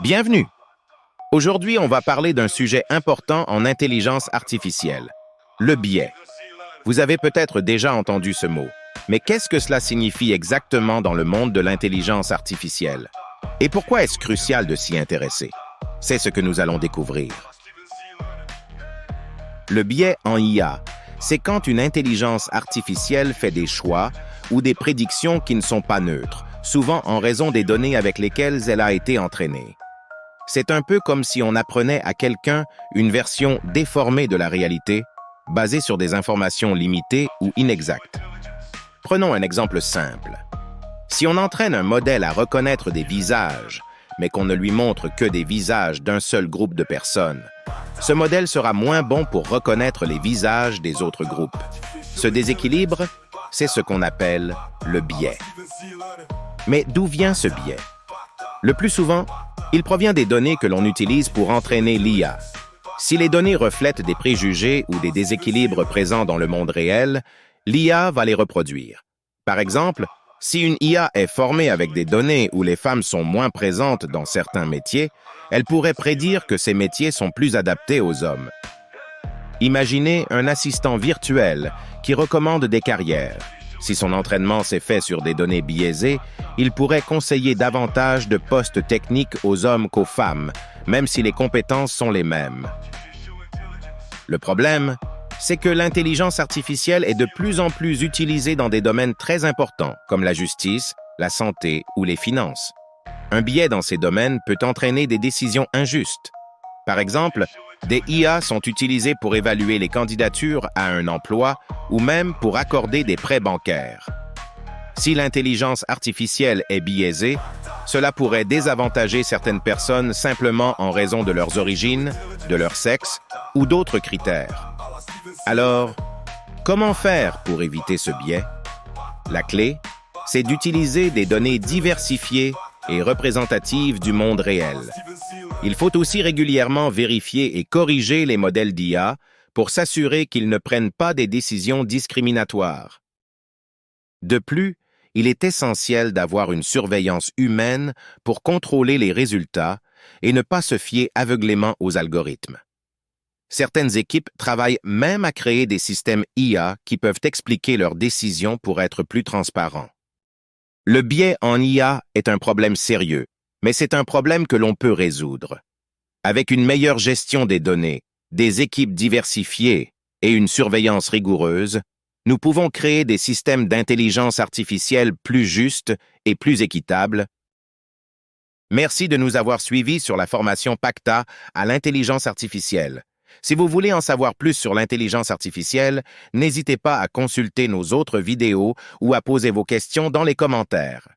Bienvenue! Aujourd'hui, on va parler d'un sujet important en intelligence artificielle, le biais. Vous avez peut-être déjà entendu ce mot, mais qu'est-ce que cela signifie exactement dans le monde de l'intelligence artificielle? Et pourquoi est-ce crucial de s'y intéresser? C'est ce que nous allons découvrir. Le biais en IA, c'est quand une intelligence artificielle fait des choix ou des prédictions qui ne sont pas neutres, souvent en raison des données avec lesquelles elle a été entraînée. C'est un peu comme si on apprenait à quelqu'un une version déformée de la réalité, basée sur des informations limitées ou inexactes. Prenons un exemple simple. Si on entraîne un modèle à reconnaître des visages, mais qu'on ne lui montre que des visages d'un seul groupe de personnes, ce modèle sera moins bon pour reconnaître les visages des autres groupes. Ce déséquilibre, c'est ce qu'on appelle le biais. Mais d'où vient ce biais? Le plus souvent, il provient des données que l'on utilise pour entraîner l'IA. Si les données reflètent des préjugés ou des déséquilibres présents dans le monde réel, l'IA va les reproduire. Par exemple, si une IA est formée avec des données où les femmes sont moins présentes dans certains métiers, elle pourrait prédire que ces métiers sont plus adaptés aux hommes. Imaginez un assistant virtuel qui recommande des carrières. Si son entraînement s'est fait sur des données biaisées, il pourrait conseiller davantage de postes techniques aux hommes qu'aux femmes, même si les compétences sont les mêmes. Le problème, c'est que l'intelligence artificielle est de plus en plus utilisée dans des domaines très importants, comme la justice, la santé ou les finances. Un biais dans ces domaines peut entraîner des décisions injustes. Par exemple, des IA sont utilisées pour évaluer les candidatures à un emploi ou même pour accorder des prêts bancaires. Si l'intelligence artificielle est biaisée, cela pourrait désavantager certaines personnes simplement en raison de leurs origines, de leur sexe ou d'autres critères. Alors, comment faire pour éviter ce biais? La clé, c'est d'utiliser des données diversifiées et représentatives du monde réel. Il faut aussi régulièrement vérifier et corriger les modèles d'IA pour s'assurer qu'ils ne prennent pas des décisions discriminatoires. De plus, il est essentiel d'avoir une surveillance humaine pour contrôler les résultats et ne pas se fier aveuglément aux algorithmes. Certaines équipes travaillent même à créer des systèmes IA qui peuvent expliquer leurs décisions pour être plus transparents. Le biais en IA est un problème sérieux, mais c'est un problème que l'on peut résoudre. Avec une meilleure gestion des données, des équipes diversifiées et une surveillance rigoureuse, nous pouvons créer des systèmes d'intelligence artificielle plus justes et plus équitables. Merci de nous avoir suivis sur la formation PACTA à l'intelligence artificielle. Si vous voulez en savoir plus sur l'intelligence artificielle, n'hésitez pas à consulter nos autres vidéos ou à poser vos questions dans les commentaires.